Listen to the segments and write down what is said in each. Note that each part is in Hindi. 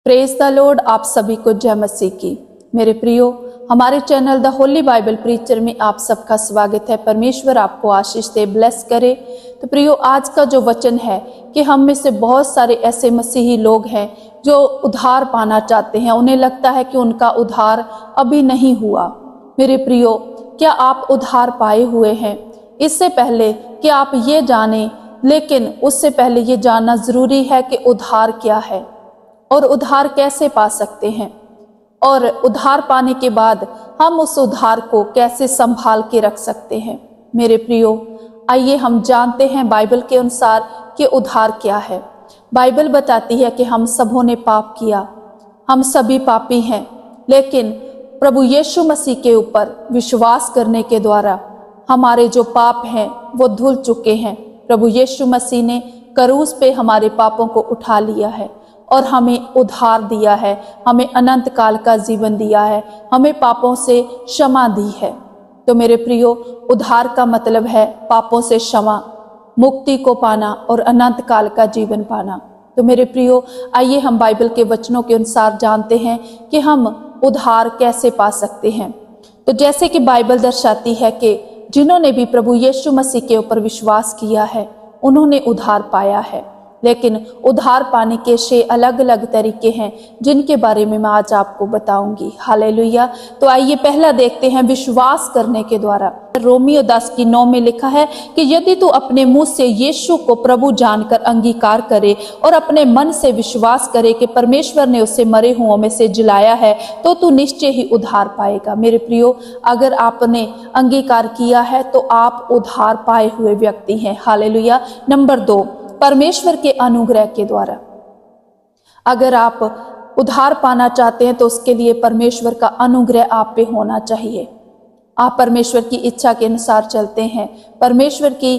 Praise the Lord. आप सभी को जय मसीह की। मेरे प्रियो, हमारे channel the Holi Bible preacher में आप सबका स्वागत है। परमेश्वर आपको आशीष दे, ब्लेस करे। तो प्रियो, आज का जो वचन है कि हम में से बहुत सारे ऐसे मसीही लोग हैं जो उद्धार पाना चाहते हैं। उन्हें लगता है कि उनका उद्धार अभी नहीं हुआ। मेरे प्रियो, क्या आप उद्धार पाए हुए हैं? इससे पहले कि आप ये जानें, लेकिन उससे पहले ये जानना जरूरी है कि उद्धार क्या है और उद्धार कैसे पा सकते हैं, और उद्धार पाने के बाद हम उस उद्धार को कैसे संभाल के रख सकते हैं। मेरे प्रियो, आइए हम जानते हैं बाइबल के अनुसार कि उद्धार क्या है। बाइबल बताती है कि हम सबों ने पाप किया, हम सभी पापी हैं, लेकिन प्रभु यीशु मसीह के ऊपर विश्वास करने के द्वारा हमारे जो पाप हैं वो धुल चुके हैं। प्रभु यीशु मसीह ने क्रूस पे हमारे पापों को उठा लिया है और हमें उद्धार दिया है, हमें अनंत काल का जीवन दिया है, हमें पापों से क्षमा दी है। तो मेरे प्रियो, उद्धार का मतलब है पापों से क्षमा, मुक्ति को पाना और अनंत काल का जीवन पाना। तो मेरे प्रियो, आइए हम बाइबल के वचनों के अनुसार जानते हैं कि हम उद्धार कैसे पा सकते हैं। तो जैसे कि बाइबल दर्शाती है कि जिन्होंने भी प्रभु यीशु मसीह के ऊपर विश्वास किया है उन्होंने उद्धार पाया है। लेकिन उद्धार पाने के 6 अलग अलग तरीके हैं जिनके बारे में मैं आज आपको बताऊंगी। हालेलुया। तो आइए पहला देखते हैं, विश्वास करने के द्वारा। रोमियो 10:9 में लिखा है कि यदि तू अपने मुंह से यीशु को प्रभु जानकर अंगीकार करे और अपने मन से विश्वास करे कि परमेश्वर ने उसे मरे हुओं में से जिलाया है तो तू निश्चय ही उद्धार पाएगा। मेरे प्रियो, अगर आपने अंगीकार किया है तो आप उद्धार पाए हुए व्यक्ति हैं। हालेलुया। नंबर 2, परमेश्वर के अनुग्रह के द्वारा। अगर आप उद्धार पाना चाहते हैं तो उसके लिए परमेश्वर का अनुग्रह आप पे होना चाहिए। आप परमेश्वर की इच्छा के अनुसार चलते हैं, परमेश्वर की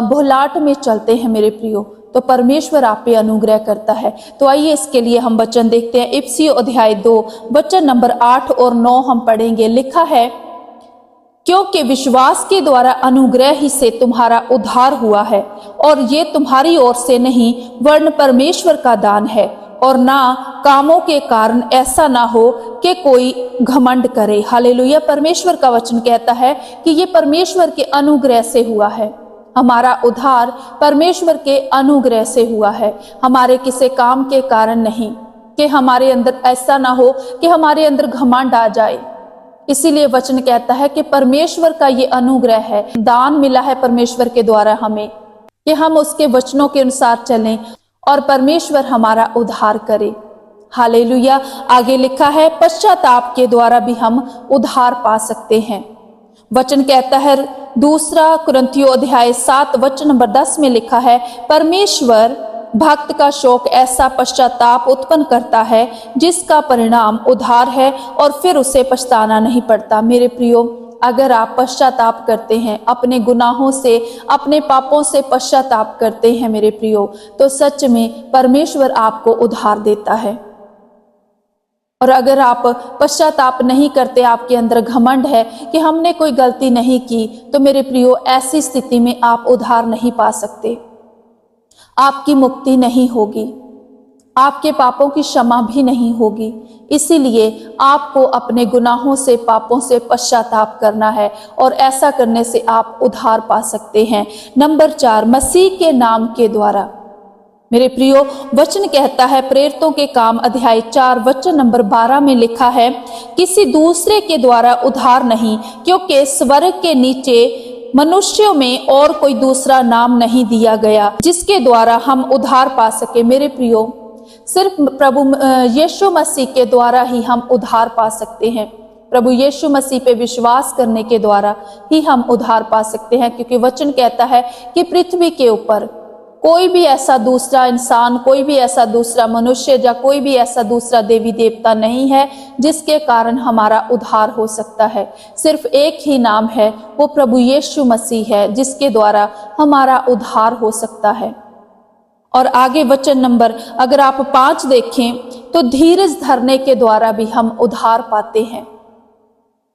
भुलाट में चलते हैं मेरे प्रियो, तो परमेश्वर आप पे अनुग्रह करता है। तो आइए इसके लिए हम वचन देखते हैं। इफिसियों अध्याय 2 वचन नंबर 8 और 9 हम पढ़ेंगे। लिखा है, क्योंकि विश्वास के द्वारा अनुग्रह ही से तुम्हारा उद्धार हुआ है, और ये तुम्हारी ओर से नहीं वरन परमेश्वर का दान है, और ना कामों के कारण, ऐसा ना हो कि कोई घमंड करे। हालेलुया। परमेश्वर का वचन कहता है कि ये परमेश्वर के अनुग्रह से हुआ है। हमारा उद्धार परमेश्वर के अनुग्रह से हुआ है, हमारे किसी काम के कारण नहीं, कि हमारे अंदर ऐसा ना हो कि हमारे अंदर घमंड आ जाए। इसीलिए वचन कहता है कि परमेश्वर का ये अनुग्रह है, दान मिला है परमेश्वर के द्वारा हमें, कि हम उसके वचनों के अनुसार चलें और परमेश्वर हमारा उद्धार करे। हालेलुया। आगे लिखा है, पश्चाताप के द्वारा भी हम उद्धार पा सकते हैं। वचन कहता है, 2 कुरिन्थियों अध्याय 7 वचन नंबर 10 में लिखा है, परमेश्वर भक्त का शोक ऐसा पश्चाताप उत्पन्न करता है जिसका परिणाम उद्धार है, और फिर उसे पछताना नहीं पड़ता। मेरे प्रियो, अगर आप पश्चाताप करते हैं, अपने गुनाहों से, अपने पापों से पश्चाताप करते हैं मेरे प्रियो, तो सच में परमेश्वर आपको उद्धार देता है। और अगर आप पश्चाताप नहीं करते, आपके अंदर घमंड है कि हमने कोई गलती नहीं की, तो मेरे प्रियो, ऐसी स्थिति में आप उद्धार नहीं पा सकते, आपकी मुक्ति नहीं होगी, आपके पापों की क्षमा भी नहीं होगी। इसीलिए आपको अपने गुनाहों से, पापों से पश्चाताप करना है, और ऐसा करने से आप उद्धार पा सकते हैं। नंबर 4, मसीह के नाम के द्वारा। मेरे प्रियो, वचन कहता है, प्रेरितों के काम अध्याय 4 वचन नंबर 12 में लिखा है, किसी दूसरे के द्वारा उद्धार नहीं, क्योंकि स्वर्ग के नीचे मनुष्यों में और कोई दूसरा नाम नहीं दिया गया जिसके द्वारा हम उद्धार पा सके। मेरे प्रियो, सिर्फ प्रभु यीशु मसीह के द्वारा ही हम उद्धार पा सकते हैं। प्रभु यीशु मसीह पे विश्वास करने के द्वारा ही हम उद्धार पा सकते हैं, क्योंकि वचन कहता है कि पृथ्वी के ऊपर कोई भी ऐसा दूसरा इंसान, कोई भी ऐसा दूसरा मनुष्य या कोई भी ऐसा दूसरा देवी देवता नहीं है जिसके कारण हमारा उद्धार हो सकता है। सिर्फ एक ही नाम है, वो प्रभु यीशु मसीह है, जिसके द्वारा हमारा उद्धार हो सकता है। और आगे वचन नंबर अगर आप 5 देखें तो धीरज धरने के द्वारा भी हम उद्धार पाते हैं।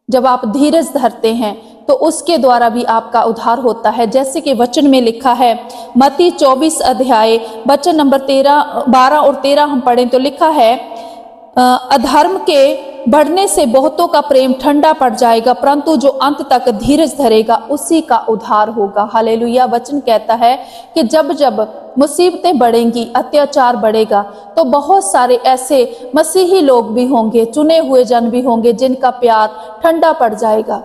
जब आप धीरज धरते हैं तो उसके द्वारा भी आपका उद्धार होता है। जैसे कि वचन में लिखा है, मत्ती 24 अध्याय वचन नंबर 12 और 13 हम पढ़ें तो लिखा है, अधर्म के बढ़ने से बहुतों का प्रेम ठंडा पड़ जाएगा, परंतु जो अंत तक धीरज धरेगा उसी का उद्धार होगा। हालेलुया। वचन कहता है कि जब जब मुसीबतें बढ़ेंगी, अत्याचार बढ़ेगा, तो बहुत सारे ऐसे मसीही लोग भी होंगे, चुने हुए जन भी होंगे जिनका प्यार ठंडा पड़ जाएगा,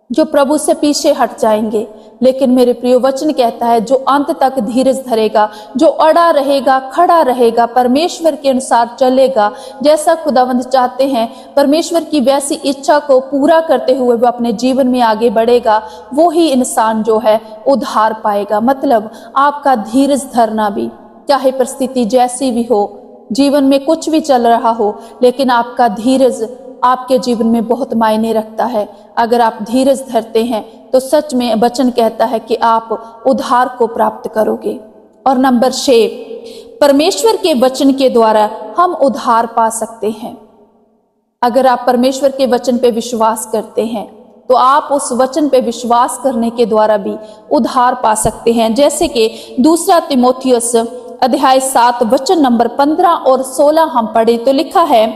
जो प्रभु से पीछे हट जाएंगे। लेकिन मेरे प्रिय, वचन कहता है जो अंत तक धीरज धरेगा, जो अड़ा रहेगा, खड़ा रहेगा, परमेश्वर के अनुसार चलेगा, जैसा खुदावंद चाहते हैं, परमेश्वर की वैसी इच्छा को पूरा करते हुए वो अपने जीवन में आगे बढ़ेगा, वो ही इंसान जो है उद्धार पाएगा। मतलब आपका धीरज धरना भी, चाहे परिस्थिति जैसी भी हो, जीवन में कुछ भी चल रहा हो, लेकिन आपका धीरज आपके जीवन में बहुत मायने रखता है। अगर आप धीरज धरते हैं तो सच में वचन कहता है कि आप उद्धार को प्राप्त करोगे। और नंबर 6, परमेश्वर के वचन के द्वारा हम उद्धार पा सकते हैं। अगर आप परमेश्वर के वचन पे विश्वास करते हैं तो आप उस वचन पे विश्वास करने के द्वारा भी उद्धार पा सकते हैं। जैसे कि 2 तीमुथियुस अध्याय 7 वचन नंबर 15 और 16 हम पढ़े तो लिखा है,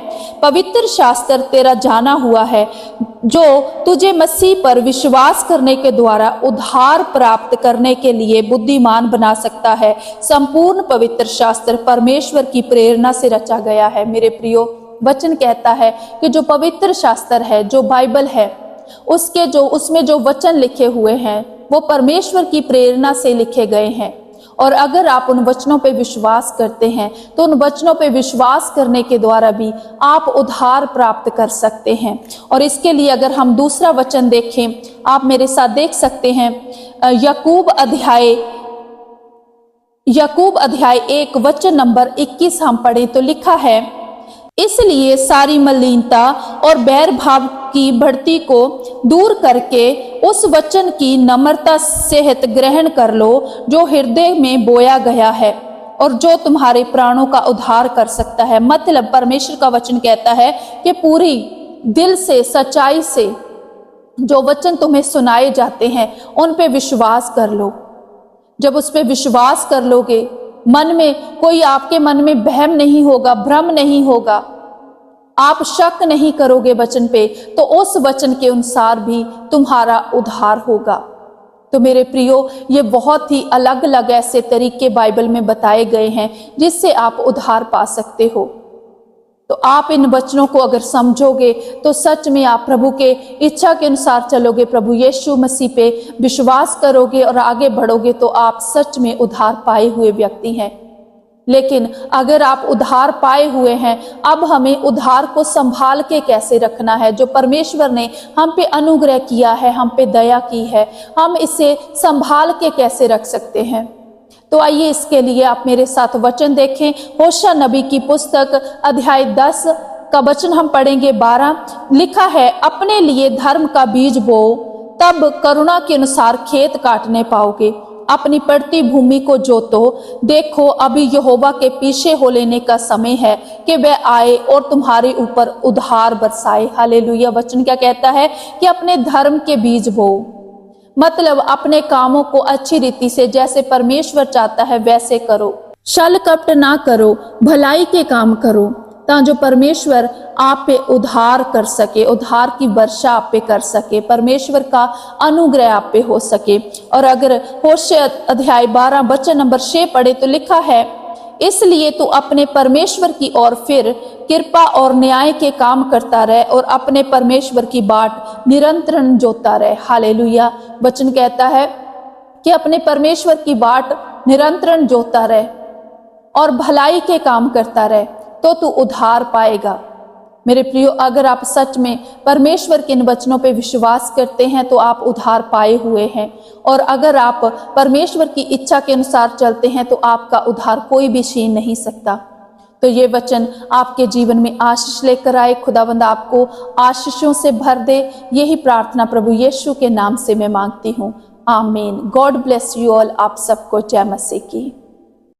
पवित्र शास्त्र तेरा जाना हुआ है जो तुझे मसीह पर विश्वास करने के द्वारा उद्धार प्राप्त करने के लिए बुद्धिमान बना सकता है। संपूर्ण पवित्र शास्त्र परमेश्वर की प्रेरणा से रचा गया है। मेरे प्रियो, वचन कहता है कि जो पवित्र शास्त्र है, जो बाइबल है, उसमें जो वचन लिखे हुए हैं वो परमेश्वर की प्रेरणा से लिखे गए हैं। और अगर आप उन वचनों पे विश्वास करते हैं तो उन वचनों पे विश्वास करने के द्वारा भी आप उद्धार प्राप्त कर सकते हैं। और इसके लिए अगर हम दूसरा वचन देखें, आप मेरे साथ देख सकते हैं, याकूब अध्याय 1 वचन नंबर 21 हम पढ़े तो लिखा है, इसलिए सारी मलिनता और बैर भाव की बढ़ती को दूर करके उस वचन की नम्रता सहित ग्रहण कर लो जो हृदय में बोया गया है और जो तुम्हारे प्राणों का उद्धार कर सकता है। मतलब परमेश्वर का वचन कहता है कि पूरी दिल से, सच्चाई से जो वचन तुम्हें सुनाए जाते हैं उन पे विश्वास कर लो। जब उस पे विश्वास कर लोगे, आपके मन में वहम नहीं होगा, भ्रम नहीं होगा, आप शक नहीं करोगे वचन पे, तो उस वचन के अनुसार भी तुम्हारा उद्धार होगा। तो मेरे प्रियो, ये बहुत ही अलग अलग ऐसे तरीके बाइबल में बताए गए हैं जिससे आप उद्धार पा सकते हो। तो आप इन वचनों को अगर समझोगे तो सच में आप प्रभु के इच्छा के अनुसार चलोगे, प्रभु यीशु मसीह पे विश्वास करोगे और आगे बढ़ोगे, तो आप सच में उद्धार पाए हुए व्यक्ति हैं। लेकिन अगर आप उद्धार पाए हुए हैं, अब हमें उद्धार को संभाल के कैसे रखना है। जो परमेश्वर ने हम पे अनुग्रह किया है, हम पे दया की है, हम इसे संभाल के कैसे रख सकते हैं। तो आइए इसके लिए आप मेरे साथ वचन देखें। होशा नबी की पुस्तक अध्याय 10 का वचन हम पढ़ेंगे 12। लिखा है, अपने लिए धर्म का बीज बोओ, तब करुणा के अनुसार खेत काटने पाओगे। अपनी पड़ती भूमि को जोतो, देखो अभी यहोवा के पीछे हो लेने का समय है कि वह आए और तुम्हारे ऊपर उद्धार बरसाए। हालेलुया। वचन क्या कहता है कि अपने धर्म के बीज बोओ, मतलब अपने कामों को अच्छी रीति से, जैसे परमेश्वर चाहता है वैसे करो। छल कपट ना करो, भलाई के काम करो, ताकि परमेश्वर आप पे उद्धार कर सके, उद्धार की वर्षा आप पे कर सके, परमेश्वर का अनुग्रह आप पे हो सके। और अगर होशे अध्याय 12 वचन नंबर 6 पढ़े तो लिखा है, इसलिए तू अपने परमेश्वर की ओर फिर कृपा और न्याय के काम करता रहे और अपने परमेश्वर की बाट निरंतर जोता रहे। हालेलुया। वचन कहता है कि अपने परमेश्वर की बाट निरंतर जोता रहे और भलाई के काम करता रहे, तो तू उद्धार पाएगा। मेरे प्रियो, अगर आप सच में परमेश्वर के इन वचनों पे विश्वास करते हैं तो आप उद्धार पाए हुए हैं। और अगर आप परमेश्वर की इच्छा के अनुसार चलते हैं तो आपका उद्धार कोई भी छीन नहीं सकता। तो ये वचन आपके जीवन में आशीष लेकर आए। खुदावंद आपको आशीषों से भर दे। यही प्रार्थना प्रभु यीशु के नाम से मैं मांगती हूँ। आमीन। God bless you all. आप सबको जय मसीह की।